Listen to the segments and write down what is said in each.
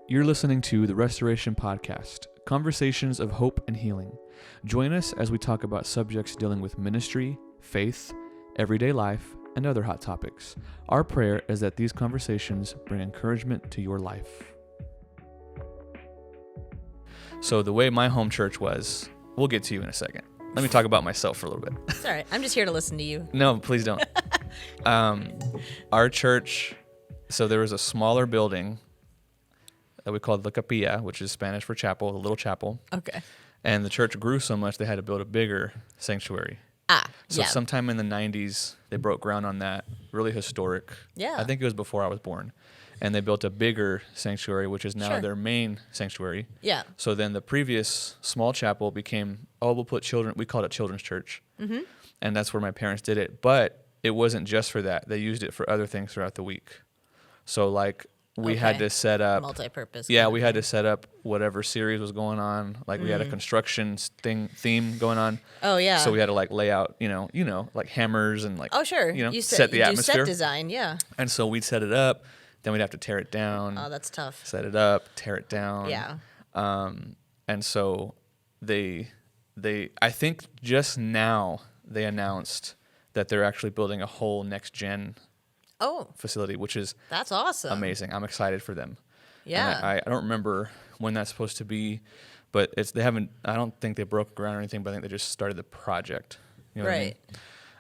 You're listening to the Restoration Podcast, conversations of hope and healing. Join us as we talk about subjects dealing with ministry, faith, everyday life, and other hot topics. Our prayer is that these conversations bring encouragement to your life. So the way my home church was, we'll get to you in a second. Let me talk about myself for a little bit. It's all right. I'm just here to listen to you. No, please don't. Our church, so there was a smaller building that we called La Capilla, which is Spanish for chapel, the little chapel. Okay. And the church grew so much they had to build a bigger sanctuary. So yeah. sometime in the 90s, they broke ground on that, really historic. Yeah. I think it was before I was born. And they built a bigger sanctuary, which is now Sure. their main sanctuary. Yeah. So then the previous small chapel became, we'll put children, we called it Children's Church. Mm-hmm. And that's where my parents did it. But it wasn't just for that. They used it for other things throughout the week. So like we had to set up. Multi-purpose. Yeah, we had to set up whatever series was going on. Like we had a construction theme going on. Oh, yeah. So we had to like lay out, like hammers and like. Oh, sure. Set the atmosphere. Set design, yeah. And so we'd set it up. Then we'd have to tear it down. Oh, that's tough. Set it up, tear it down. Yeah. And so I think just now they announced that they're actually building a whole next gen facility, which is that's awesome. amazing. I'm excited for them. Yeah. And I don't remember when that's supposed to be, but I don't think they broke ground or anything, but I think they just started the project. You know what I mean?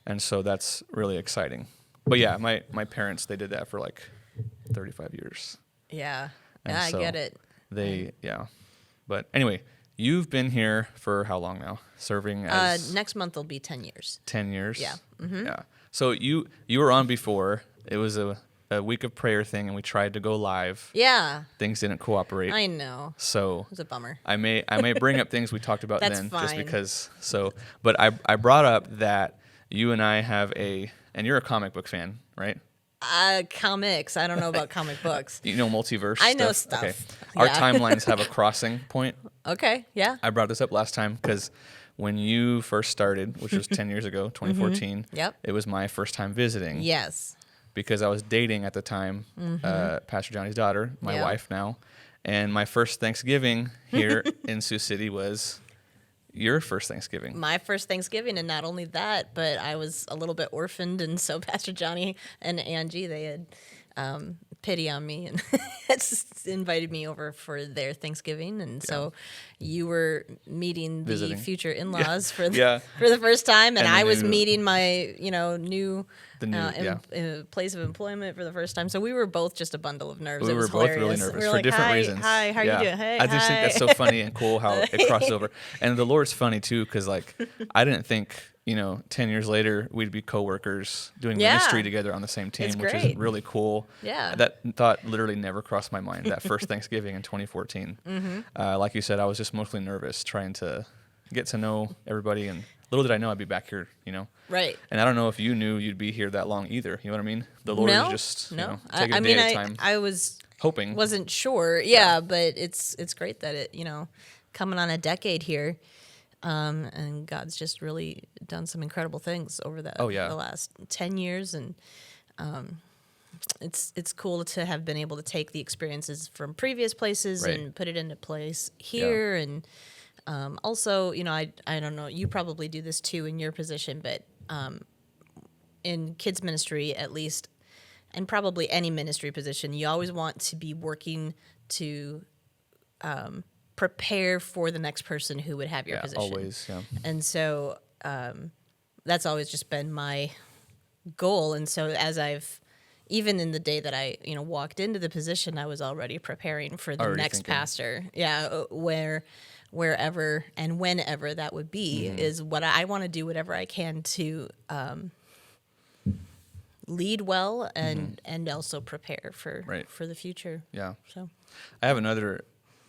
And so that's really exciting. But yeah, my parents, they did that for like 35 years. Yeah. And I so get it. But anyway, you've been here for how long now? Serving as next month will be 10 years. 10 years? Yeah. Mm-hmm. Yeah. So you were on before. It was a week of prayer thing, and we tried to go live. Yeah. Things didn't cooperate. I know. So it was a bummer. I may bring up things we talked about That's then, fine. just because. But I brought up that you and I have and you're a comic book fan, right? Comics. I don't know about comic books. You know multiverse I know stuff? stuff. Okay. Yeah. Our timelines have a crossing point. Okay, yeah. I brought this up last time because when you first started, which was 10 years ago, 2014, Yep. it was my first time visiting. Yes. Because I was dating at the time Pastor Johnny's daughter, my Yeah. wife now. And my first Thanksgiving here in Sioux City was your first Thanksgiving. My first Thanksgiving, and not only that, but I was a little bit orphaned, and so Pastor Johnny and Angie, they had pity on me and just invited me over for their Thanksgiving, and so you were meeting Visiting. the future in-laws for the Yeah. for the first time, and And I the was new- meeting my new yeah. place of employment for the first time. So we were both just a bundle of nerves. We It were was both hilarious. really nervous We were for like, different hi, reasons. Hi, how are you doing? Hey, I just think that's so funny and cool how it crosses over. And the Lord's funny too, because like I didn't think 10 years later we'd be coworkers doing Yeah. ministry together on the same team, It's which is great. really cool. Yeah. That thought literally never crossed my mind. That first Thanksgiving in 2014. Like you said, I was just mostly nervous trying to get to know everybody, and little did I know I'd be back here. Right. And I don't know if you knew you'd be here that long either. You know what I mean? The Lord is just taking a day at a time. I wasn't sure. Yeah, but it's great that it coming on a decade here, and God's just really done some incredible things over the last 10 years, and it's cool to have been able to take the experiences from previous places and put it into place here, and also I don't know, you probably do this too in your position, but in kids ministry at least, and probably any ministry position, you always want to be working to prepare for the next person who would have your position. Always, yeah. And so that's always just been my goal. And so even in the day that I walked into the position, I was already preparing for the next pastor. Yeah, wherever and whenever that would be, is what I want to do whatever I can to lead well and also prepare for the future. Yeah. So I have another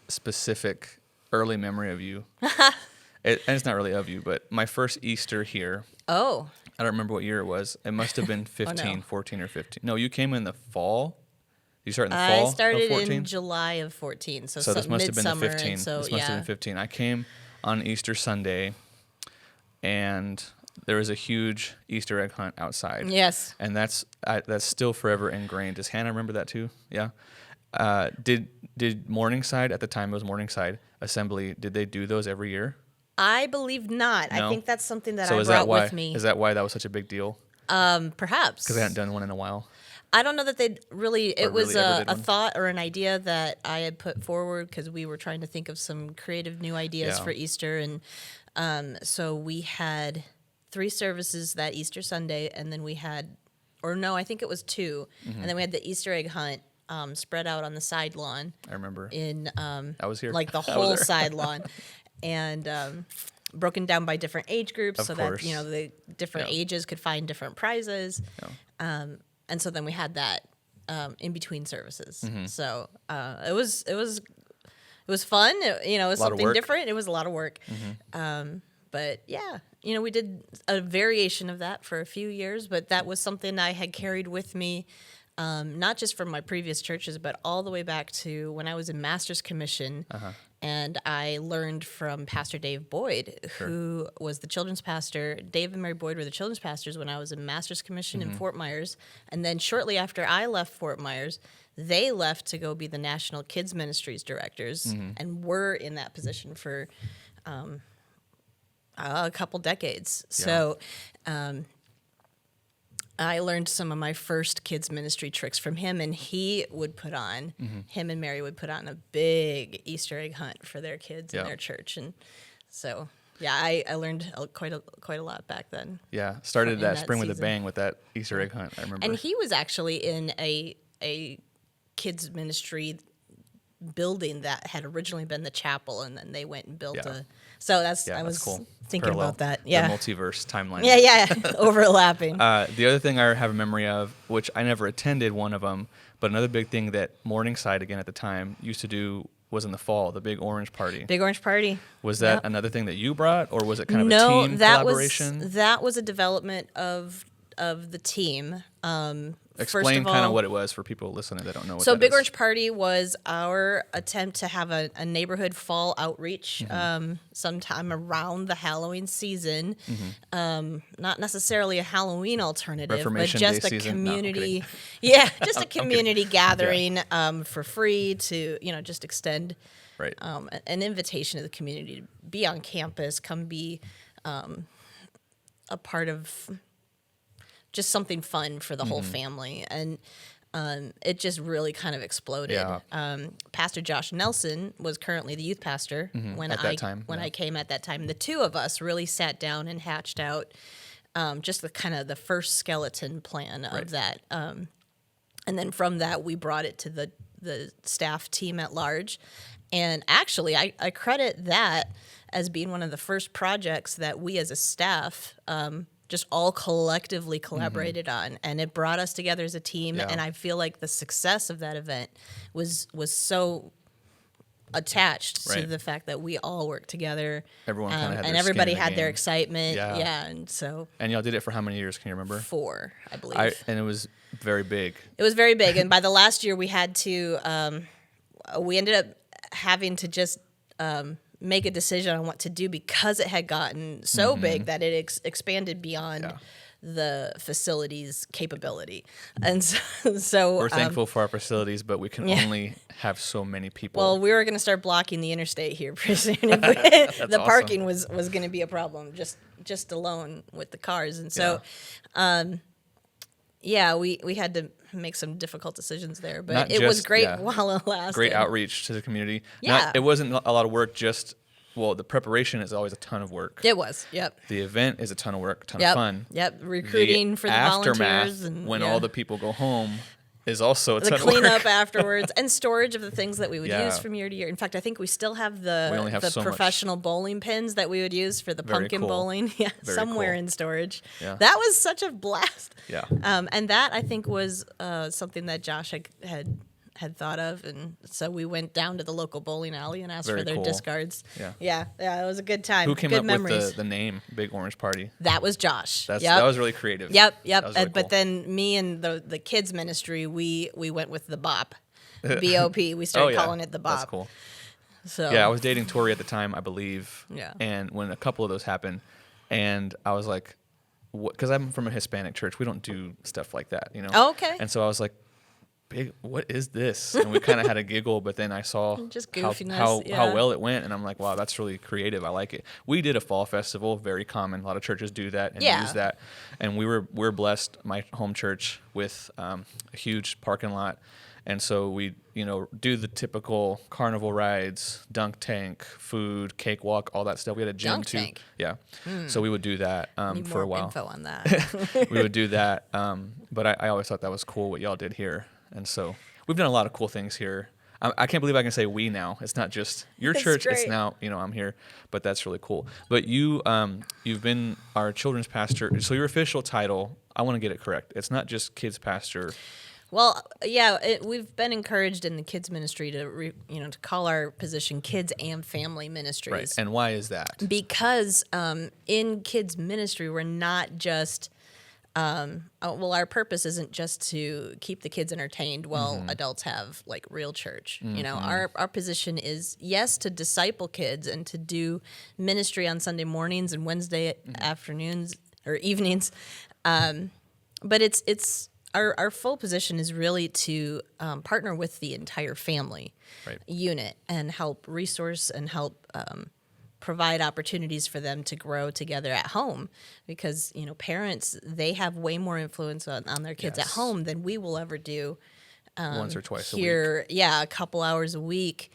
specific early memory of you. And it's not really of you, but my first Easter here. Oh. I don't remember what year it was. It must have been 15, 14 or 15. No, you came in the fall. You started in the fall I started of 14? in July of 14, so this must have been the midsummer, 15. So, this must have been 15. I came on Easter Sunday, and there was a huge Easter egg hunt outside. Yes. And that's still forever ingrained. Does Hannah remember that too? Yeah. Did Morningside, at the time it was Morningside Assembly, did they do those every year? I believe not. No? I think that's something that So I is brought that why, with me. Is that why that was such a big deal? Perhaps. Because they hadn't done one in a while? I don't know that they'd really, it was really ever a did one? thought or an idea that I had put forward because we were trying to think of some creative new ideas Yeah. for Easter. And so we had 3 services that Easter Sunday, and then we had, or no, I think it was 2. Mm-hmm. And then we had the Easter egg hunt spread out on the side lawn. I remember. In I was here. like the I was whole there. side lawn. And broken down by different age groups Of so course. that, the different Yeah. ages could find different prizes. Yeah. And so then we had that in between services. Mm-hmm. So it was fun. It was Lot of something work. different. It was a lot of work. Mm-hmm. But yeah, we did a variation of that for a few years, but that was something I had carried with me, not just from my previous churches, but all the way back to when I was in Master's Commission. And I learned from Pastor Dave Boyd, who was the children's pastor. Dave and Mary Boyd were the children's pastors when I was in Master's Commission in Fort Myers. And then shortly after I left Fort Myers, they left to go be the National Kids Ministries directors and were in that position for a couple decades. Yeah. So I learned some of my first kids ministry tricks from him, and him and Mary would put on a big Easter egg hunt for their kids in their church. And so, yeah, I learned quite a lot back then. Yeah, started in that that spring with a season. bang with that Easter egg hunt, I remember. And he was actually in a kids ministry building that had originally been the chapel, and then they went and built Yeah. So I that's was cool. thinking Parallel, about that. Yeah. The multiverse timeline. Yeah, overlapping. The other thing I have a memory of, which I never attended one of them, but another big thing that Morningside, again at the time, used to do was in the fall, the Big Orange Party. Big Orange Party. Was that Yep. another thing that you brought, or was it kind of a No, team that collaboration? that was a development of the team. First Explain of kind all, of what it was for people listening that don't know what So that Big is. Orange Party was our attempt to have a neighborhood fall outreach sometime around the Halloween season. Not necessarily a Halloween alternative, Reformation but just Day a season? No, I'm community, kidding. just a community gathering for free to just extend Right. an invitation to the community to be on campus, come be a part of just something fun for the whole family. And it just really kind of exploded. Yeah. Pastor Josh Nelson was currently the youth pastor when At that time, when yeah. I came at that time. The two of us really sat down and hatched out just the kind of the first skeleton plan of that. And then from that, we brought it to the staff team at large. And actually, I credit that as being one of the first projects that we as a staff just all collectively collaborated on, and it brought us together as a team. Yeah. And I feel like the success of that event was so attached to Right. the fact that we all worked together. Everyone kinda had and their skin everybody in the had their game. excitement. Yeah. And so And y'all did it for how many years? Can you remember? 4, I believe. And it was very big. It was very big, and by the last year, we had to. We ended up having to just make a decision on what to do because it had gotten so big that it expanded beyond the facility's capability, and so We're thankful for our facilities, but we can only have so many people. Well, we were going to start blocking the interstate here pretty soon. The awesome. parking was going to be a problem just alone with the cars, and so. We had to make some difficult decisions there, but Not it was just- great yeah. while it lasted. Great outreach to the community. Yeah. It wasn't a lot of work, the preparation is always a ton of work. It was, yep. The event is a ton of work, ton Yep. of fun. Yep. Recruiting for the volunteers. Aftermath, And when all the people go home, is also a the ton of work. cleanup afterwards and storage of the things that we would Yeah. use from year to year. In fact, I think we still have We only have the so much. professional bowling pins that we would use for the Very pumpkin cool. bowling. Yeah, Very somewhere cool. in storage. Yeah. That was such a blast. Yeah. And that I think was something that Josh had thought of, and so we went down to the local bowling alley and asked Very for their cool. discards. Yeah. Yeah, it was a good time. Who came good up memories. with the name Big Orange Party? That was Josh. That Yep. was really creative. Yep. That was really But cool. then me and the kids ministry, we went with the BOP, BOP. We started calling it the BOP. That's cool. So Yeah, I was dating Tori at the time, I believe. Yeah. And when a couple of those happened, and I was like, because I'm from a Hispanic church, we don't do stuff like that, you know? Oh, okay. And so I was like, big, what is this? And we kind of had a giggle, but then I saw Just how goofiness, how well it went, and I'm like, wow, that's really creative. I like it. We did a fall festival, very common. A lot of churches do that and use that, and we're blessed, my home church, with a huge parking lot. And so we, do the typical carnival rides, dunk tank, food, cakewalk, all that stuff. We had a gym Dunk too. tank. Yeah. So we would do that Need for a more while. info on that. We would do that. But I always thought that was cool what y'all did here. And so we've done a lot of cool things here. I can't believe I can say we now. It's not just your church. Great. It's now, I'm here. But that's really cool. But you've been our children's pastor. So your official title, I want to get it correct. It's not just kids pastor. Well, yeah, we've been encouraged in the kids ministry to to call our position Kids and Family Ministries. Right. And why is that? Because in kids ministry, we're not just our purpose isn't just to keep the kids entertained while adults have like real church. Our position is, yes, to disciple kids and to do ministry on Sunday mornings and Wednesday afternoons or evenings. But it's our full position is really to partner with the entire family unit and help resource and help provide opportunities for them to grow together at home, because parents, they have way more influence on their kids at home than we will ever do once or twice here. a week. Yeah, a couple hours a week,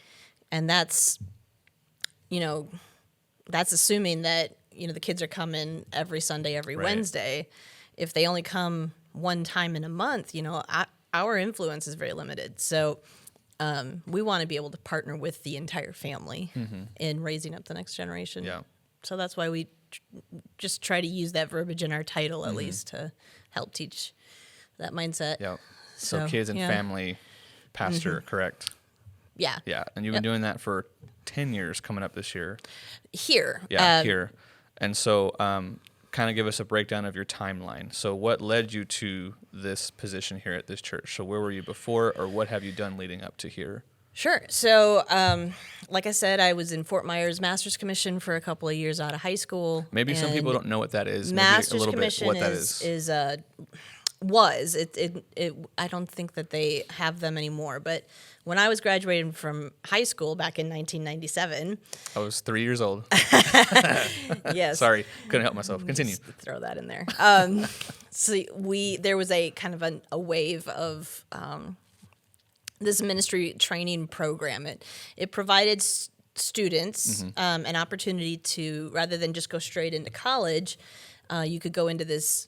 and that's assuming that the kids are coming every Sunday, every Wednesday. If they only come one time in a month, our influence is very limited. So we want to be able to partner with the entire family in raising up the next generation. Yeah. So that's why we just try to use that verbiage in our title, at least, to help teach that mindset. Yeah. So kids and family pastor, correct? Yeah. Yeah. And you've been doing that for 10 years coming up this year. Here. Yeah, here. And so kind of give us a breakdown of your timeline. So what led you to this position here at this church? So where were you before, or what have you done leading up to here? Sure. So, like I said, I was in Fort Myers Master's Commission for a couple of years out of high school. Maybe some people don't know what that is. Master's Maybe a little Commission bit what that is. I don't think that they have them anymore, but when I was graduating from high school back in 1997, I was 3 years old. yes. Sorry, couldn't help myself. Continue. Just throw that in there. So there was a kind of a wave of this ministry training program. It provided students an opportunity to, rather than just go straight into college, you could go into this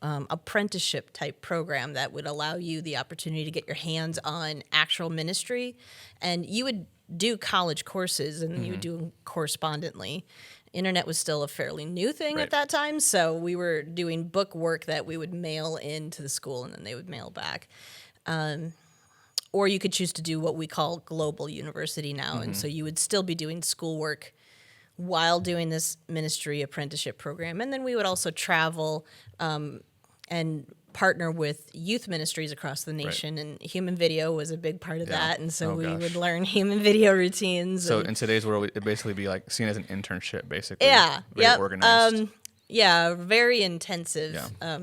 apprenticeship type program that would allow you the opportunity to get your hands on actual ministry. And you would do college courses, and you would do them correspondently. Internet was still a fairly new thing at that time, so we were doing book work that we would mail into the school, and then they would mail back. Or you could choose to do what we call global university now, and so you would still be doing schoolwork while doing this ministry apprenticeship program. And then we would also travel and partner with youth ministries across the nation. And human video was a big part of that. And so we would learn human video routines. So in today's world, it'd basically be like seen as an internship, basically. Yeah. Very organized. Very intensive. Yeah.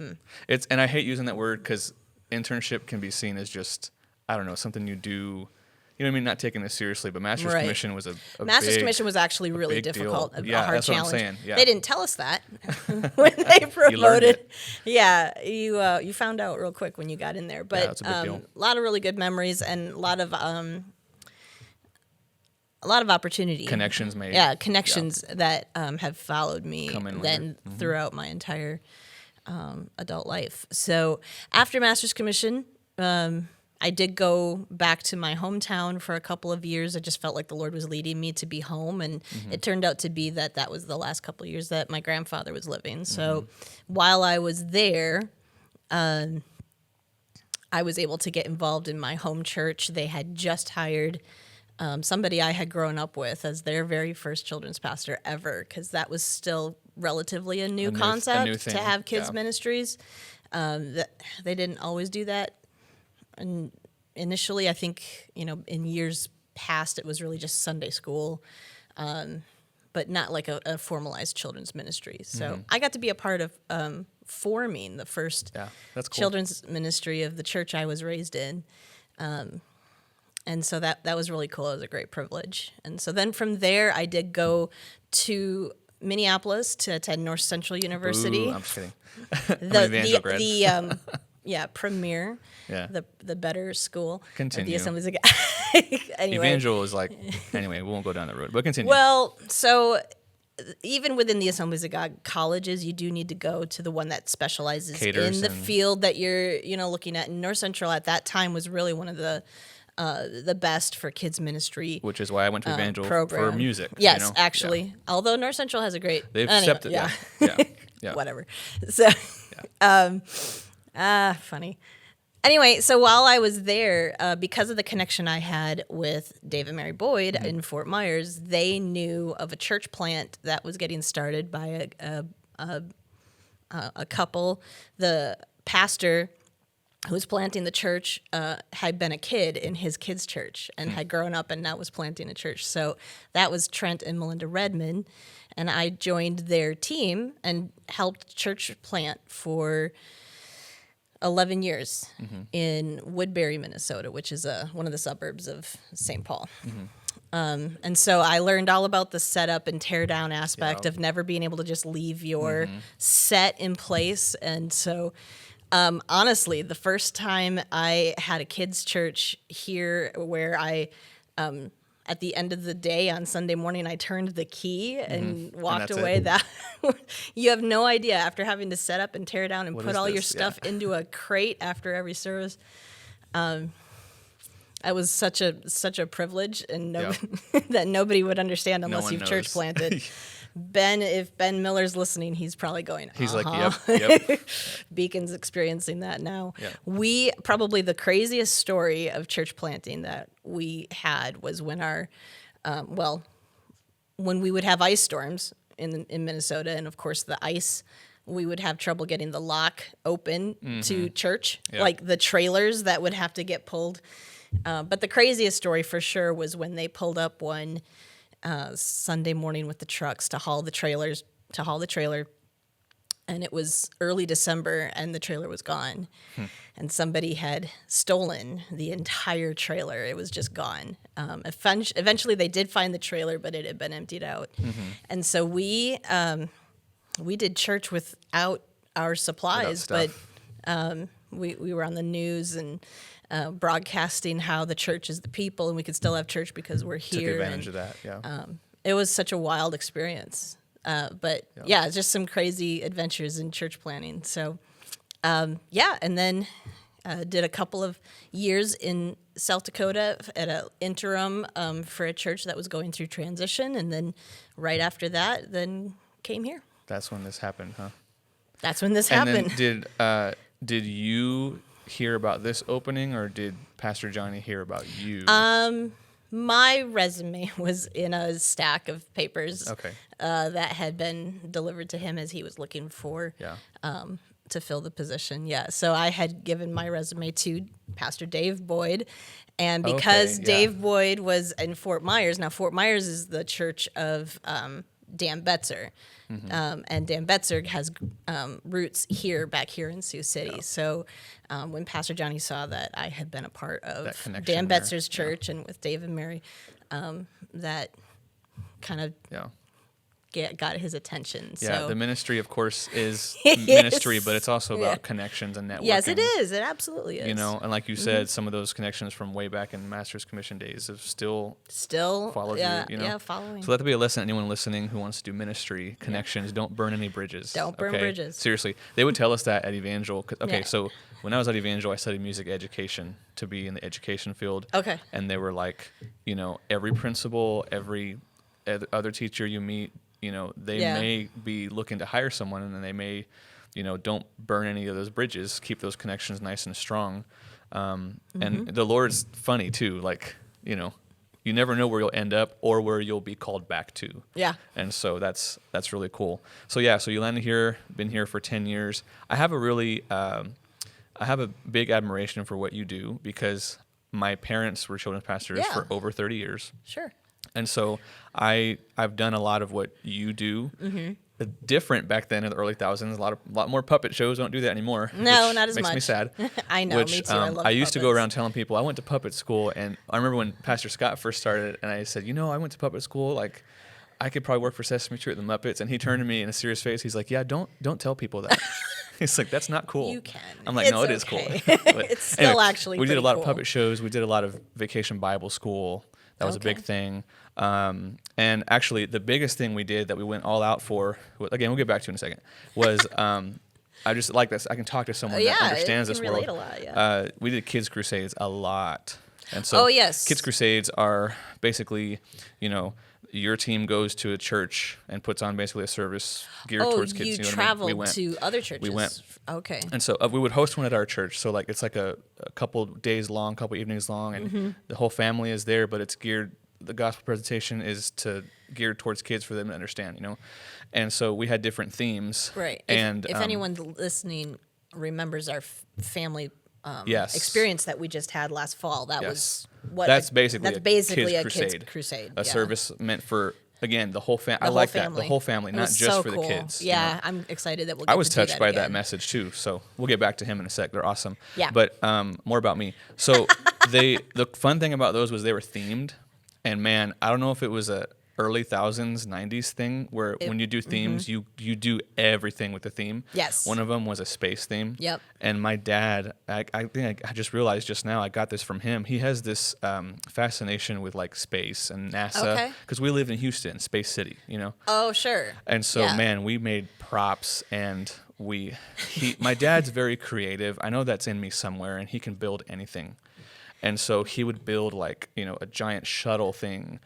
And I hate using that word because internship can be seen as just, I don't know, something you do. You know what I mean? Not taking this seriously, but Master's Commission was a Master's big, Commission was actually really difficult, a hard that's challenge. What I'm saying. Yeah. They didn't tell us that when they promoted. You found out real quick when you got in there. But that's a big deal. A lot of really good memories and a lot of opportunity. Connections made. Yeah, connections that have followed me then Mm-hmm. throughout my entire adult life. So after Master's Commission, I did go back to my hometown for a couple of years. I just felt like the Lord was leading me to be home, and it turned out to be that was the last couple of years that my grandfather was living. So while I was there, I was able to get involved in my home church. They had just hired somebody I had grown up with as their very first children's pastor ever, because that was still relatively a new concept to have kids ministries. They didn't always do that. And initially, I think, in years past, it was really just Sunday school, but not like a formalized children's ministry. So I got to be a part of forming the first that's cool. children's ministry of the church I was raised in. And so that was really cool. It was a great privilege. And so then from there, I did go to Minneapolis to attend North Central University. Ooh, I'm just kidding. I'm an Evangel grad. Premier, Yeah. the better school. Continue. The Assemblies of God. Anyway. Evangel is like, anyway, we won't go down that road, but continue. Well, so even within the Assemblies of God colleges, you do need to go to the one that specializes Caters in the field that you're, looking at. And North Central at that time was really one of the best for kids ministry, which is why I went to Evangel program. for music. Yes, actually. Yeah. Although North Central has a great, they've accepted. Yeah. Yeah. Whatever. So, funny. Anyway, so while I was there, because of the connection I had with Dave and Mary Boyd in Fort Myers, they knew of a church plant that was getting started by a couple. The pastor who was planting the church had been a kid in his kids' church and had grown up and now was planting a church. So that was Trent and Melinda Redman, and I joined their team and helped church plant for 11 years in Woodbury, Minnesota, which is one of the suburbs of St. Paul. And so I learned all about the setup and tear down aspect of never being able to just leave your set in place. And so honestly, the first time I had a kids' church here where I at the end of the day on Sunday morning, I turned the key and walked away. That you have no idea, after having to set up and tear down and put all your stuff into a crate after every service. It was such a privilege, and that nobody would understand unless you've church planted. Ben, if Ben Miller's listening, he's probably going, he's like, yep. Beacon's experiencing that now. Yep. Probably the craziest story of church planting that we had was when when we would have ice storms in Minnesota, and of course the ice, we would have trouble getting the lock open to church, like the trailers that would have to get pulled. But the craziest story for sure was when they pulled up one Sunday morning with the trucks to haul the trailer, and it was early December and the trailer was gone, and somebody had stolen the entire trailer. It was just gone. Eventually they did find the trailer, but it had been emptied out. And so we did church without our supplies, but we were on the news and broadcasting how the church is the people, and we could still have church because we're here. Took advantage of that, yeah. It was such a wild experience. But just some crazy adventures in church planning. So, and then did a couple of years in South Dakota at an interim for a church that was going through transition, and then right after that, then came here. That's when this happened, huh? That's when this happened. And then did you hear about this opening, or did Pastor Johnny hear about you? My resume was in a stack of papers Okay. That had been delivered to him as he was looking for to fill the position. Yeah, so I had given my resume to Pastor Dave Boyd, and because Dave Boyd was in Fort Myers, now Fort Myers is the church of Dan Betzer. And Dan Betzer has roots back here in Sioux City. So when Pastor Johnny saw that I had been a part of Dan Betzer's church and with Dave and Mary, that kind of got his attention. Yeah, so, the ministry, of course, is ministry, but it's also about connections and networking. Yes, it is. It absolutely is. And like you said, some of those connections from way back in Master's Commission days have still followed you. Yeah, following. So let there be a lesson. Anyone listening who wants to do ministry, connections, don't burn any bridges. Don't burn bridges. Seriously. They would tell us that at Evangel. So when I was at Evangel, I studied music education to be in the education field. Okay. And they were like, every principal, every other teacher you meet, they may be looking to hire someone, and then they may, don't burn any of those bridges. Keep those connections nice and strong. And the Lord's funny too. Like, you never know where you'll end up or where you'll be called back to. Yeah. And so that's really cool. So you landed here, been here for 10 years. I have a big admiration for what you do, because my parents were children's pastors for over 30 years. Sure. And so I've done a lot of what you do, different back then in the early thousands. A lot more puppet shows. Don't do that anymore. No, not as makes much. me sad. I know, me too. I used to go puppets. around telling people I went to puppet school, and I remember when Pastor Scott first started, and I said, I went to puppet school. Like, I could probably work for Sesame Street and the Muppets. And he turned to me in a serious face. He's like, "Yeah, don't tell people that." He's like, "That's not cool." You can. I'm like, "No, it is cool." But It's still actually we did a pretty lot cool. of puppet shows. We did a lot of Vacation Bible School. That was a big thing. And actually, the biggest thing we did that we went all out for, again, we'll get back to in a second, was I just like this. I can talk to someone that understands this world. A lot, We did Kids Crusades a lot. And so Kids Crusades are basically, your team goes to a church and puts on basically a service geared towards kids. You know what I mean? traveled We went. to other churches. We went. Okay. And so we would host one at our church. So like it's like a couple days long, couple evenings long, and the whole family is there, but it's geared. The gospel presentation is geared towards kids for them to understand, And so we had different themes. Right. And if anyone listening remembers our family yes. experience that we just had last fall, that was what that's basically a kids crusade. A service meant for, again, the whole family. I whole like family. that. The whole family, It not was just so for cool. the kids. Yeah, I'm excited that we'll get I was to do touched by again. that message too. So we'll get back to him in a sec. They're awesome. Yeah. But more about me. So the fun thing about those was they were themed. And man, I don't know if it was a early 90s thing where when you do themes, you do everything with the theme. Yes. One of them was a space theme. Yep. And my dad, I think I just realized just now I got this from him. He has this fascination with like space and NASA because we lived in Houston, Space City, Oh, sure. And so, man, we made props and my dad's very creative. I know that's in me somewhere, and he can build anything. And so he would build like, a giant shuttle thing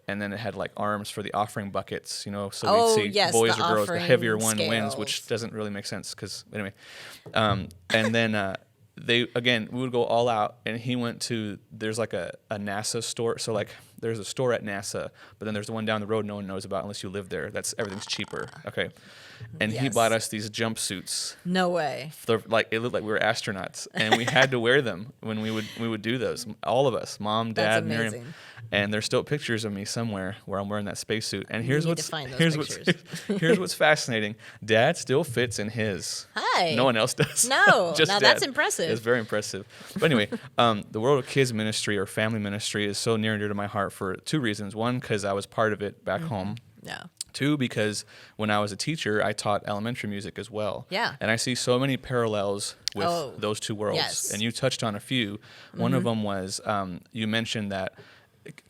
and then it had like arms for the offering buckets, so we'd see boys or girls, the heavier one wins, which doesn't really make sense because anyway. And then we would go all out, and he went to, there's like a NASA store. So like there's a store at NASA, but then there's the one down the road no one knows about unless you live there. Everything's cheaper. Okay. And he bought us these jumpsuits. No way. It looked like we were astronauts, and we had to wear them when we would do those. All of us, Mom, Dad, Miriam. And there's still pictures of me somewhere where I'm wearing that spacesuit. And here's what's fascinating. Dad still fits in his. Hi. No one else does. No. Just now Dad. that's impressive. It's very impressive. But anyway, the world of kids ministry or family ministry is so near and dear to my heart for two reasons. One, because I was part of it back home. Yeah. Two, because when I was a teacher, I taught elementary music as well. Yeah. And I see so many parallels with those two worlds. Yes. And you touched on a few. One of them was you mentioned that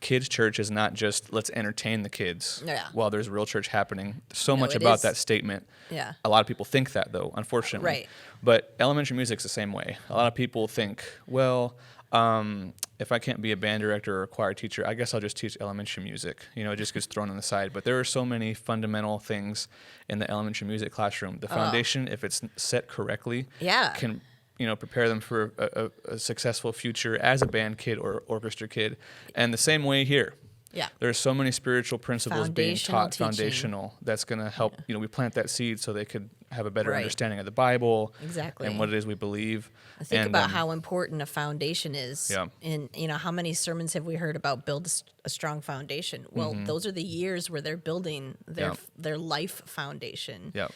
kids' church is not just let's entertain the kids while there's real church happening. So much about that statement. Yeah. A lot of people think that, though, unfortunately. Right. But elementary music's the same way. A lot of people think, well, if I can't be a band director or a choir teacher, I guess I'll just teach elementary music. It just gets thrown on the side. But there are so many fundamental things in the elementary music classroom. The foundation, if it's set correctly, can prepare them for a successful future as a band kid or orchestra kid. And the same way here. Yeah. There's so many spiritual principles being taught, foundational, that's going to help, we plant that seed so they could have a better understanding of the Bible and what it is we believe. Think about how important a foundation is. Yeah. And, how many sermons have we heard about build a strong foundation? Well, those are the years where they're building their life foundation. Yeah.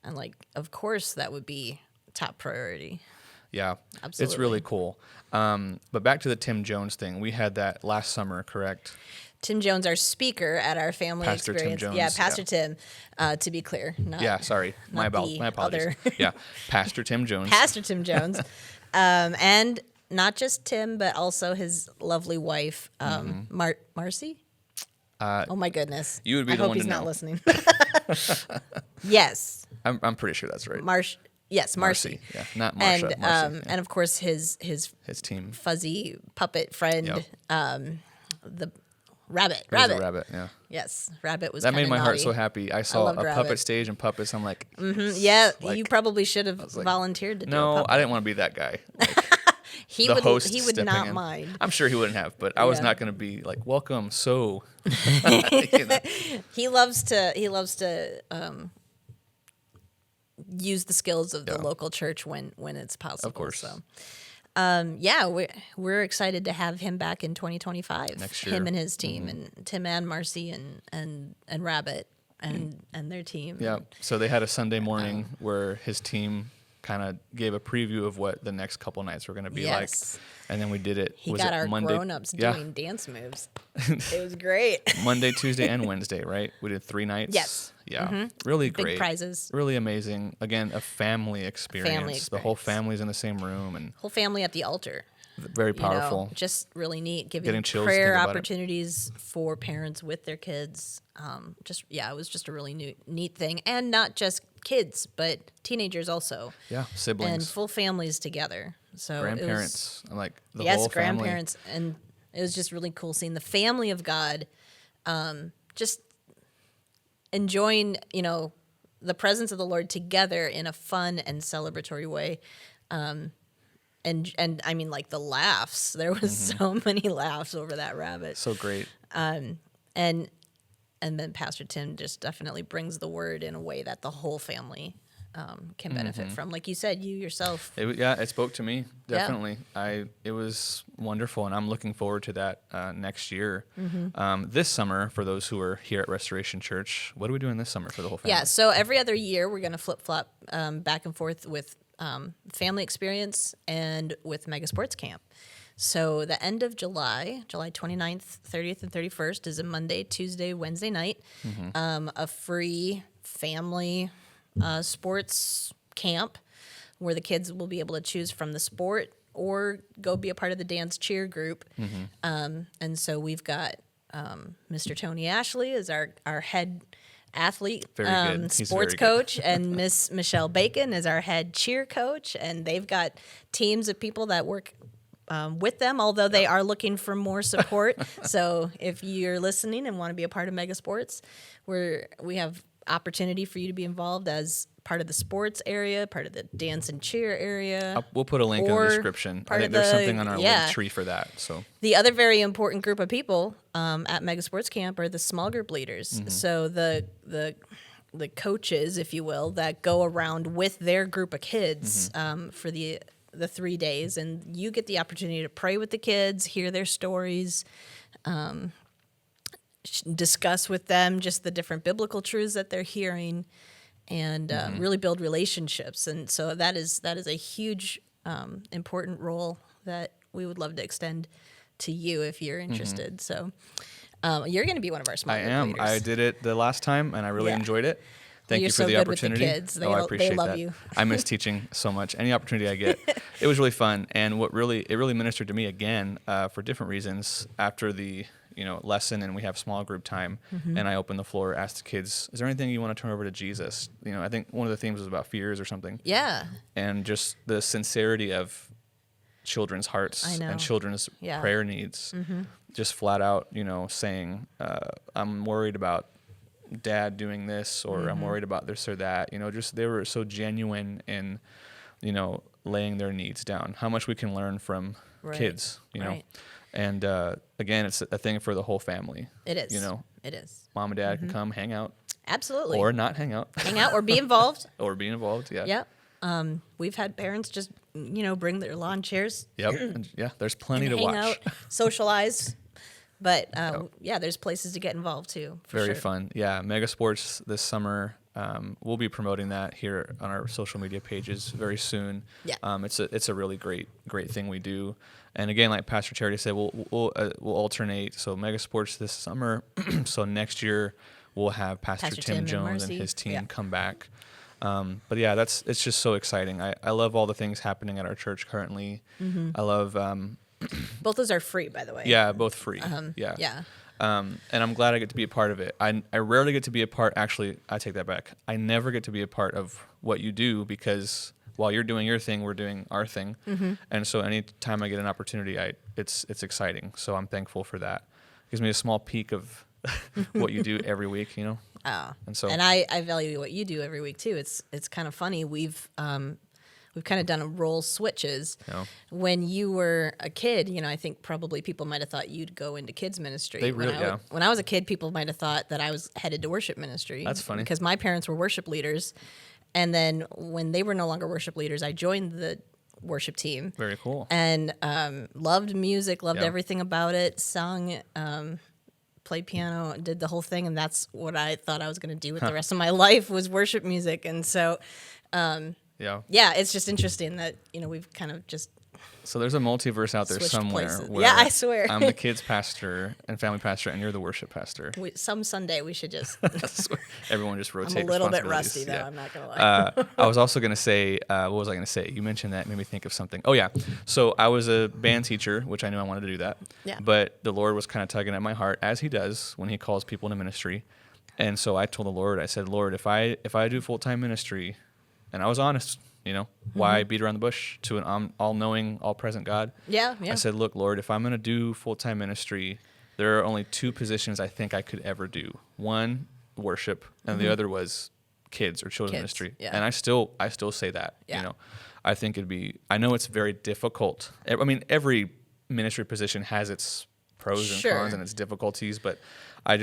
And of course, that would be top priority. Yeah, absolutely. It's really cool. But back to the Tim Jones thing. We had that last summer, correct? Tim Jones, our speaker at our family Pastor experience. Tim Jones, yeah, Pastor Tim, to be clear. Sorry. My apologies. Yeah, Pastor Tim Jones. Pastor Tim Jones. And not just Tim, but also his lovely wife, Marcy. Oh, my goodness. You would be the one to know. I hope he's not listening. Yes. I'm pretty sure that's right. Yes, Marcy. Yeah, not Marsha. And Marcy, and of course his team, fuzzy puppet friend, the Rabbit. Rabbit, yeah. Yes, Rabbit was. That made my naughty. heart so happy. I saw a Rabbit. puppet stage and puppets. I'm like, yeah, you probably should have volunteered to do. No, I didn't want to be that guy. He would not mind. I'm sure he wouldn't have, but I was not going to be like, welcome. So he loves to use the skills of the local church when it's possible. Of course. So. We're excited to have him back in 2025. Next year. Him and his team, and Tim and Marcy and Rabbit. and their team. Yeah. So they had a Sunday morning where his team kind of gave a preview of what the next couple nights were going to be like. And then we did it. He got our grown-ups doing dance moves. It was great. Monday, Tuesday, and Wednesday, right? We did 3 nights. Yes. Yeah. Really great. Big prizes. Really amazing. Again, a family experience. The whole family's in the same room. And whole family at the altar. Very powerful. Just really neat. Getting chills prayer opportunities for parents with their kids. It was just a really neat thing. And not just kids, but teenagers also. Yeah, siblings. And full families together. So grandparents. It was, the whole family. Grandparents. And it was just really cool seeing the family of God just enjoying, the presence of the Lord together in a fun and celebratory way. And I mean, like the laughs, there was so many laughs over that rabbit. So great. And then Pastor Tim just definitely brings the word in a way that the whole family can benefit from. Like you said, you yourself. It spoke to me, definitely. Yeah. It was wonderful, and I'm looking forward to that next year. This summer, for those who are here at Restoration Church, what are we doing this summer for the whole family? Yeah, so every other year, we're going to flip-flop back and forth with family experience and with Mega Sports Camp. So the end of July 29th, 30th, and 31st is a Monday, Tuesday, Wednesday night, a free family sports camp where the kids will be able to choose from the sport or go be a part of the dance cheer group. And so we've got Mr. Tony Ashley as our head athlete sports coach and Miss Michelle Bacon is our head cheer coach, and they've got teams of people that work with them, although they are looking for more support. So if you're listening and want to be a part of Mega Sports, we have opportunity for you to be involved as part of the sports area, part of the dance and cheer area. We'll put a link in the description. I think there's something on our link tree for that. So the other very important group of people at Mega Sports Camp are the small group leaders. So the coaches, if you will, that go around with their group of kids for the 3 days, and you get the opportunity to pray with the kids, hear their stories, discuss with them just the different biblical truths that they're hearing, and really build relationships. And so that is a huge, important role that we would love to extend to you if you're interested. So you're going to be one of our small group leaders. I did it the last time, and I really enjoyed it. Thank you for the opportunity. With the kids. I appreciate they love that. You. I miss teaching so much. Any opportunity I get, it was really fun. And it really ministered to me again for different reasons. After the lesson, and we have small group time, and I open the floor, ask the kids, "Is there anything you want to turn over to Jesus?" I think one of the themes was about fears or something. Yeah. And just the sincerity of children's hearts and children's prayer needs, just flat out, saying, "I'm worried about Dad doing this," or "I'm worried about this or that." Just they were so genuine in, laying their needs down. How much we can learn from kids, Right. And again, it's a thing for the whole family. It is. It is. Mom and Dad can come hang out. Absolutely. Or not hang out. Hang out or be involved. Yeah. Yep. We've had parents just, bring their lawn chairs. Yep. And there's plenty to hang watch. Out, socialize. But there's places to get involved too. Very fun. Yeah, Mega Sports this summer. We'll be promoting that here on our social media pages very soon. Yeah. It's a really great thing we do. And again, like Pastor Charity said, we'll alternate. So Mega Sports this summer. So next year we'll have Pastor Tim Jones and his team come back. But yeah, it's just so exciting. I love all the things happening at our church currently. I love. Both those are free, by the way. Yeah, both free. Yeah. And I'm glad I get to be a part of it. I rarely get to be a part. Actually, I take that back. I never get to be a part of what you do, because while you're doing your thing, we're doing our thing. And so anytime I get an opportunity, it's exciting. So I'm thankful for that. It gives me a small peek of what you do every week, Oh. And I value what you do every week too. It's kind of funny. We've kind of done role switches. When you were a kid, I think probably people might have thought you'd go into kids ministry. When I was a kid, people might have thought that I was headed to worship ministry. That's funny. Because my parents were worship leaders. And then when they were no longer worship leaders, I joined the worship team. Very cool. And loved music, loved everything about it, sung played piano, did the whole thing, and that's what I thought I was going to do with the rest of my life was worship music. And so, it's just interesting that we've kind of just. So there's a multiverse out there somewhere. Where I swear. I'm the kids pastor and family pastor, and you're the worship pastor. Some Sunday we should just. Everyone just rotate. I'm a little bit rusty, though. Yeah. I'm not gonna lie. I was also gonna say, what was I gonna say? You mentioned that, made me think of something. Oh yeah. So I was a band teacher, which I knew I wanted to do that. Yeah. But the Lord was kind of tugging at my heart, as He does when He calls people into ministry. And so I told the Lord, I said, Lord, if I do full-time ministry, and I was honest. Why beat around the bush to an all-knowing, all-present God? Yeah. I said, look, Lord, if I'm going to do full-time ministry, there are only 2 positions I think I could ever do. One, worship, and the other was kids or children's ministry. Yeah. And I still say that. Yeah. I think I know it's very difficult. I mean, every ministry position has its pros and cons and its difficulties, but I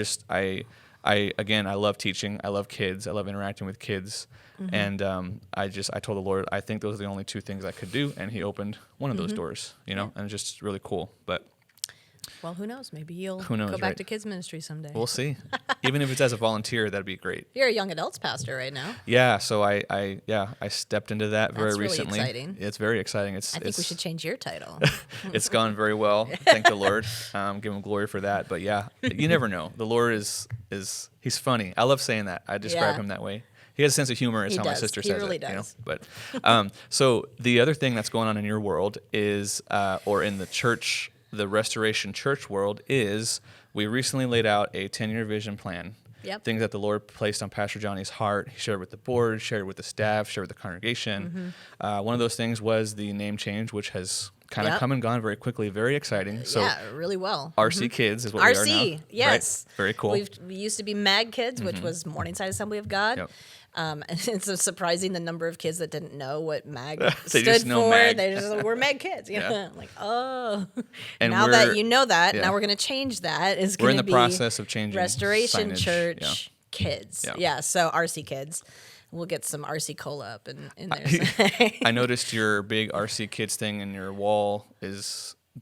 love teaching. I love kids. I love interacting with kids. And I told the Lord, I think those are the only 2 things I could do. And He opened one of those doors, and it's just really cool. But well, who knows? Maybe you'll go back to kids ministry someday. We'll see. Even if it's as a volunteer, that'd be great. You're a young adults pastor right now. Yeah. So I stepped into that very recently. That's really exciting. It's very exciting. I think we should change your title. It's gone very well. Thank the Lord. Give Him glory for that. But yeah, you never know. The Lord He's funny. I love saying that. I describe Him that way. He has a sense of humor. It's how my sister says really it. Does. But so the other thing that's going on in your world is, or in the church, the Restoration Church world, is we recently laid out a 10-year vision plan. Yep. Things that the Lord placed on Pastor Johnny's heart. He shared with the board, shared with the staff, shared with the congregation. One of those things was the name change, which has kind of come and gone very quickly. Very exciting. So really well. RC Kids is what we are now. RC, yes. Right? Very cool. We used to be MAG Kids, which was Morningside Assembly of God. Yep. And it's surprising the number of kids that didn't know what MAG They stood just know for. MAG. They just we're MAG Kids. I'm like, oh. And now that you know that, now we're going to change that. It's we're going in the process of changing Restoration signage. Church Kids. Yeah, so RC Kids. We'll get some RC Cola up in there. I noticed your big RC Kids thing in your wall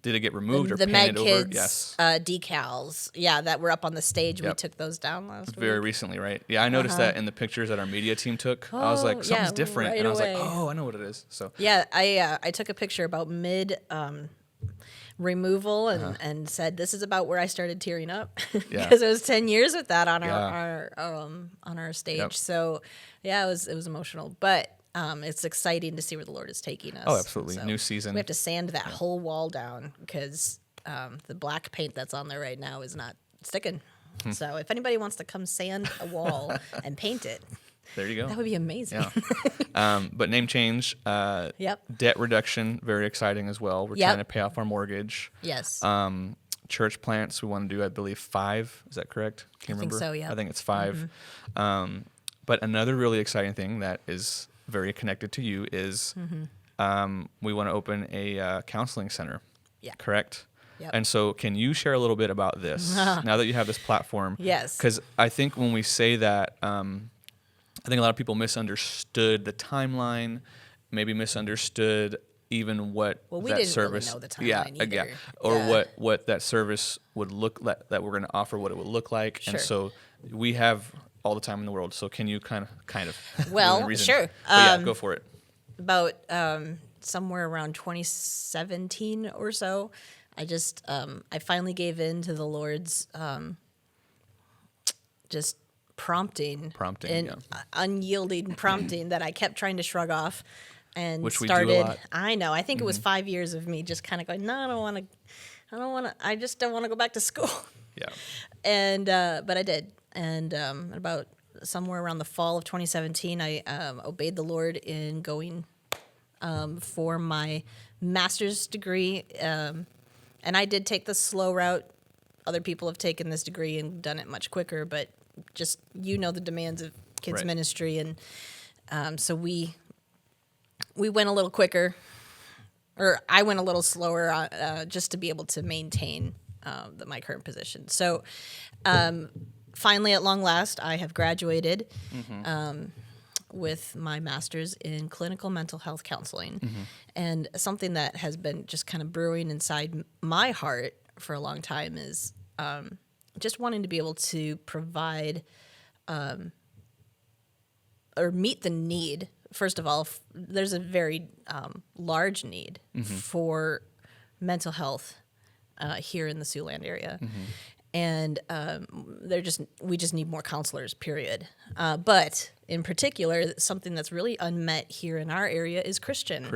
did it get removed or the painted Mag over? Kids Yes. Decals, that were up on the stage. We took those down last week. Very recently, right? Yeah, I noticed that in the pictures that our media team took. I was like, something's different. Right and I was away. like, oh, I know what it is. So yeah, I took a picture about mid removal and said, this is about where I started tearing up because it was 10 years with that on our stage. Yep. So it was emotional, but it's exciting to see where the Lord is taking us. Oh, absolutely. So new season. we have to sand that whole wall down because the black paint that's on there right now is not sticking. So if anybody wants to come sand a wall and paint it, there you go. that would be amazing. But name change, debt reduction, very exciting as well. We're trying to pay off our mortgage. Yes. Church plants, we want to do, I believe, 5. Is that correct? Can you remember? I think so, yeah. I think it's 5. But another really exciting thing that is very connected to you is we want to open a counseling center. Yeah. Correct? Yep. And so can you share a little bit about this now that you have this platform? Yes. Because I think when we say that, I think a lot of people misunderstood the timeline, maybe misunderstood even what that service. Really know the timeline either. Or what that service would look like, that we're going to offer, what it would look like. Sure. And so we have all the time in the world. So can you kind of well, sure. But go for it. About somewhere around 2017 or so, I finally gave in to the Lord's just prompting and unyielding prompting that I kept trying to shrug off, and which started. We do a lot. I know. I think it was 5 years of me just kind of going, no, I don't want to. I just don't want to go back to school. Yeah. And but I did, and about somewhere around the fall of 2017, I obeyed the Lord in going for my master's degree. And I did take the slow route. Other people have taken this degree and done it much quicker, but just, the demands of kids ministry. And so we went a little quicker, or I went a little slower just to be able to maintain my current position. So finally, at long last, I have graduated with my master's in clinical mental health counseling. And something that has been just kind of brewing inside my heart for a long time is just wanting to be able to provide or meet the need. First of all, there's a very large need for mental health here in the Siouxland area. And we just need more counselors, period. But in particular, something that's really unmet here in our area is Christian.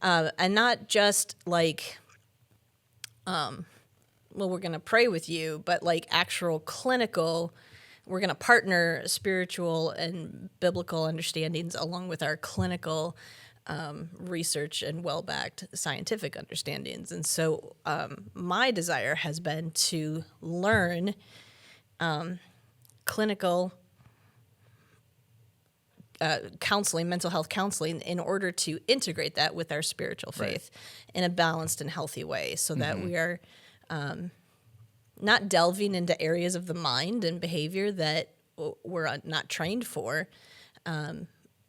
And not just like, well, we're going to pray with you, but like actual clinical, we're going to partner spiritual and biblical understandings along with our clinical research and well-backed scientific understandings. And so my desire has been to learn clinical counseling, mental health counseling, in order to integrate that with our spiritual faith in a balanced and healthy way, so that we are not delving into areas of the mind and behavior that we're not trained for,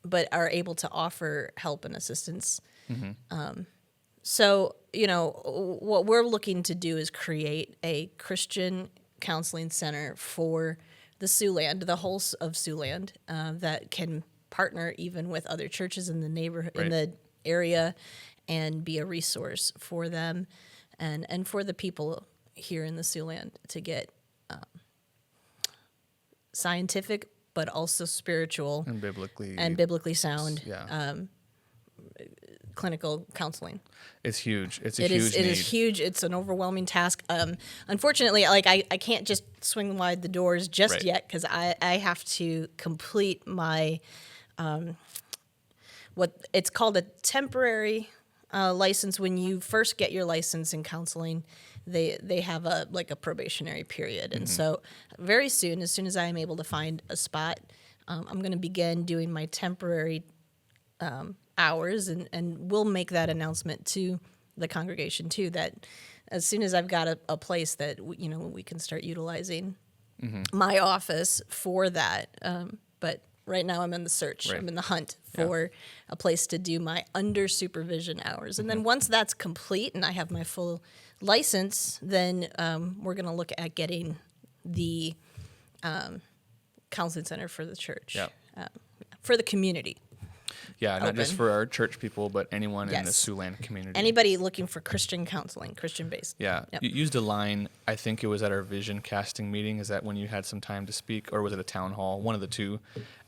but are able to offer help and assistance. So, what we're looking to do is create a Christian counseling center for the Siouxland, the whole of Siouxland, that can partner even with other churches in the neighborhood, in the area, and be a resource for them and for the people here in the Siouxland to get scientific, but also spiritual and biblically sound clinical counseling. It's huge. It's a huge need. It is huge. It's an overwhelming task. Unfortunately, like I can't just swing wide the doors just yet, because I have to complete my what it's called a temporary license. When you first get your license in counseling, they have a probationary period. And so very soon, as soon as I am able to find a spot, I'm going to begin doing my temporary hours, and we'll make that announcement to the congregation too, that as soon as I've got a place that we can start utilizing my office for that. But right now I'm in the search. I'm in the hunt for a place to do my under supervision hours. And then once that's complete and I have my full license, then we're going to look at getting the counseling center for the church, for the community. Yeah, not just for our church people, but anyone in the Siouxland community. Anybody looking for Christian counseling, Christian-based. Yeah. Yep. You used a line, I think it was at our vision casting meeting. Is that when you had some time to speak, or was it a town hall? One of the two.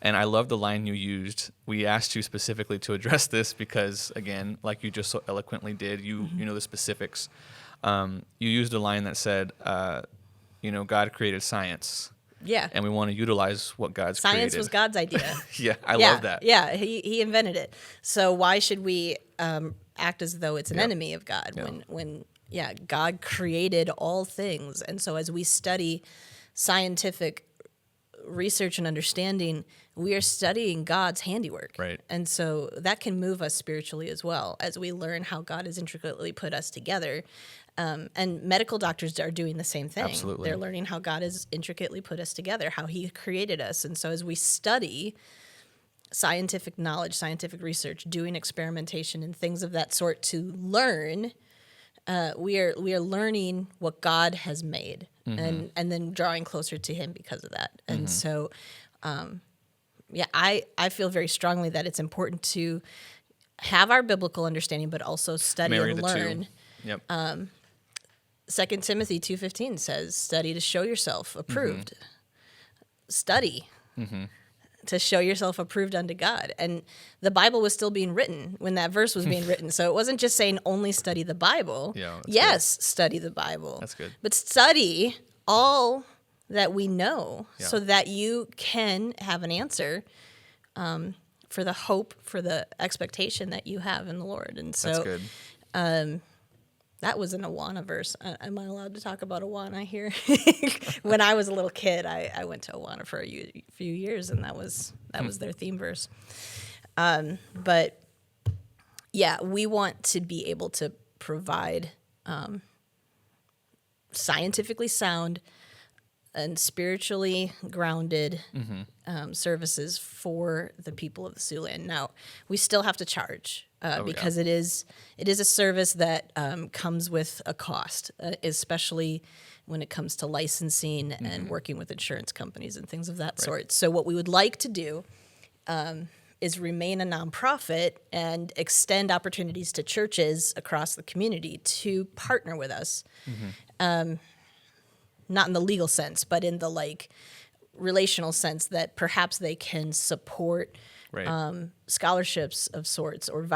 And I love the line you used. We asked you specifically to address this because, again, like you just so eloquently did, you know the specifics. You used a line that said, God created science. Yeah. And we want to utilize what God's created. Science was God's idea. I love that. Yeah, he invented it. So why should we act as though it's an enemy of God when God created all things? And so as we study scientific research and understanding, we are studying God's handiwork. Right. And so that can move us spiritually as well, as we learn how God has intricately put us together. And medical doctors are doing the same thing. Absolutely. They're learning how God has intricately put us together, how he created us. And so as we study scientific knowledge, scientific research, doing experimentation and things of that sort to learn, we are learning what God has made, and then drawing closer to him because of that. And so, I feel very strongly that it's important to have our biblical understanding, but also study and learn. Yep. 2 Timothy 2:15 says, study to show yourself approved. Study to show yourself approved unto God. And the Bible was still being written when that verse was being written. So it wasn't just saying only study the Bible. Yes, study the Bible. That's good. But study all that we know so that you can have an answer for the hope, for the expectation that you have in the Lord. And so that's good. That was an Awana verse. Am I allowed to talk about Awana here? When I was a little kid, I went to Awana for a few years, and that was their theme verse. But yeah, we want to be able to provide scientifically sound and spiritually grounded services for the people of the Siouxland. Now, we still have to charge because it is a service that comes with a cost, especially when it comes to licensing and working with insurance companies and things of that sort. So what we would like to do is remain a nonprofit and extend opportunities to churches across the community to partner with us. Not in the legal sense, but in the relational sense that perhaps they can support scholarships of sorts or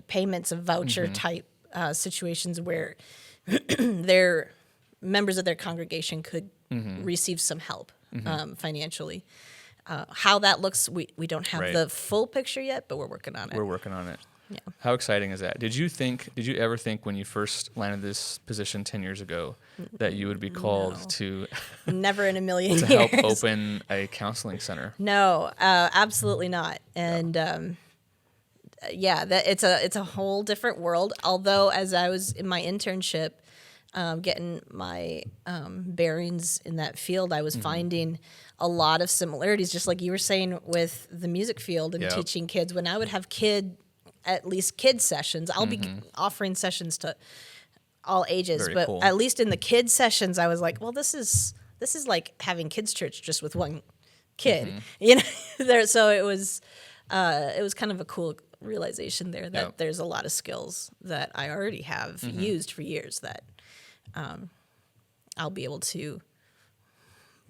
payments of voucher type situations where their members of their congregation could receive some help financially. How that looks, we don't have the full picture yet, but we're working on it. We're working on it. Yeah. How exciting is that? Did you ever think when you first landed this position 10 years ago that you would be called to never in a million to years help open a counseling center? No, absolutely not. And it's a whole different world. Although as I was in my internship, getting my bearings in that field, I was finding a lot of similarities, just like you were saying with the music field and teaching kids. When I would have kid sessions, I'll be offering sessions to all ages. Very but cool. At least in the kids sessions, I was like, well, this is like having kids church just with one kid, So it was kind of a cool realization there that there's a lot of skills that I already have used for years that I'll be able to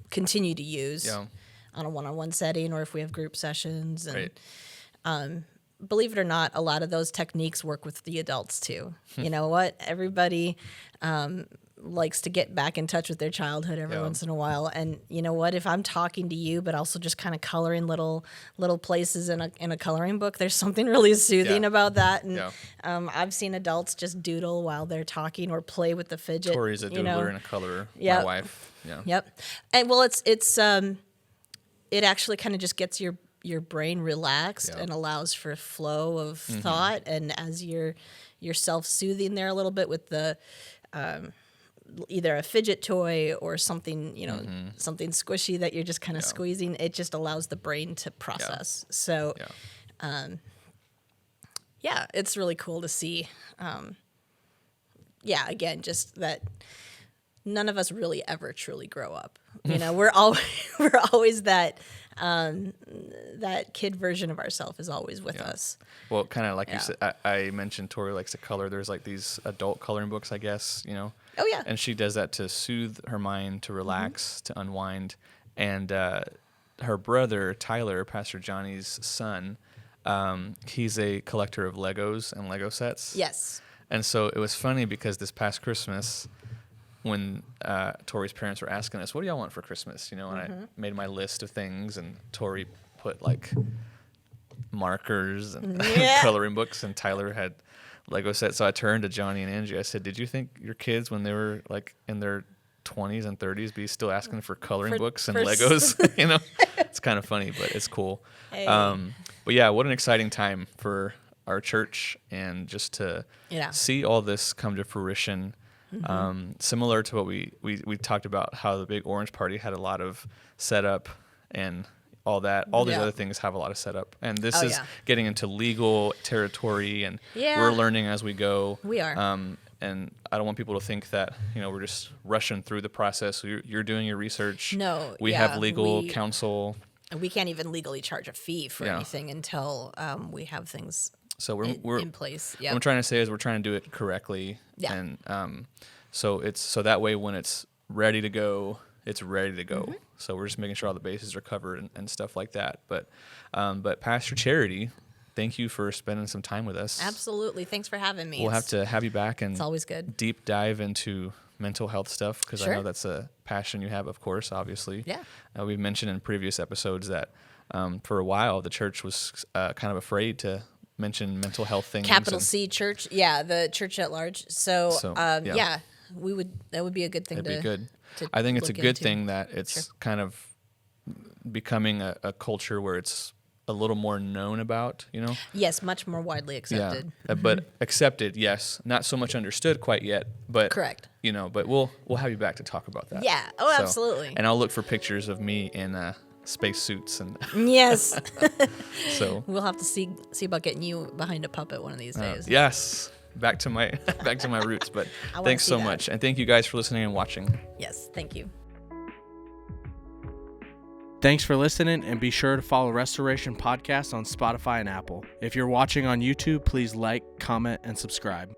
continue to use on a one-on-one setting, or if we have group sessions. And believe it or not, a lot of those techniques work with the adults too. You know what? Everybody likes to get back in touch with their childhood every once in a while. And you know what? If I'm talking to you, but also just kind of coloring little places in a coloring book, there's something really soothing about that. And I've seen adults just doodle while they're talking or play with the fidget. Tori's a doodler and a colorer. Yep. My wife. Yeah. Yep. And well, it actually kind of just gets your brain relaxed and allows for a flow of thought. And as you're self-soothing there a little bit with the either a fidget toy or something, something squishy that you're just kind of squeezing, it just allows the brain to process. So, it's really cool to see. Again, just that none of us really ever truly grow up. We're always that kid version of ourselves is always with us. Well, kind of like you said, I mentioned Tori likes to color. There's like these adult coloring books, I guess, Oh, yeah. And she does that to soothe her mind, to relax, to unwind. And her brother, Tyler, Pastor Johnny's son, he's a collector of Legos and Lego sets. Yes. And so it was funny because this past Christmas, when Tori's parents were asking us, what do y'all want for Christmas? And I made my list of things, and Tori put like markers and coloring books, and Tyler had Lego sets. So I turned to Johnny and Angie. I said, did you think your kids, when they were like in their 20s and 30s, be still asking for coloring books and Legos? It's kind of funny, but it's cool. Hey. But yeah, what an exciting time for our church, and just to see all this come to fruition. Similar to what we talked about, how the Big Orange Party had a lot of setup and all that. All these other things have a lot of setup. And this is getting into legal territory, and we're learning as we go. We are. And I don't want people to think that, we're just rushing through the process. You're doing your research. No. We have legal counsel. We can't even legally charge a fee for anything until we have things we're in place. What I'm trying to say is we're trying to do it correctly. Yeah. And so that way when it's ready to go, it's ready to go. So we're just making sure all the bases are covered and stuff like that. But Pastor Charity, thank you for spending some time with us. Absolutely. Thanks for having me. We'll have to have you back, and it's always good. Deep dive into mental health stuff, because I know that's a passion you have, of course, obviously. Yeah. We've mentioned in previous episodes that for a while the church was kind of afraid to mention mental health things. Capital C church. Yeah, the church at large. So that would be a good thing. It'd be good. I think it's a good thing that it's kind of becoming a culture where it's a little more known about, you know? Yes, much more widely accepted. Yeah, but accepted, yes. Not so much understood quite yet, but correct. You know, but we'll have you back to talk about that. Yeah. Oh, absolutely. And I'll look for pictures of me in space suits and yes. So we'll have to see about getting you behind a puppet one of these days. Yes. Back to my roots, but thanks so much. And thank you guys for listening and watching. Yes, thank you. Thanks for listening, and be sure to follow Restoration Podcast on Spotify and Apple. If you're watching on YouTube, please like, comment, and subscribe.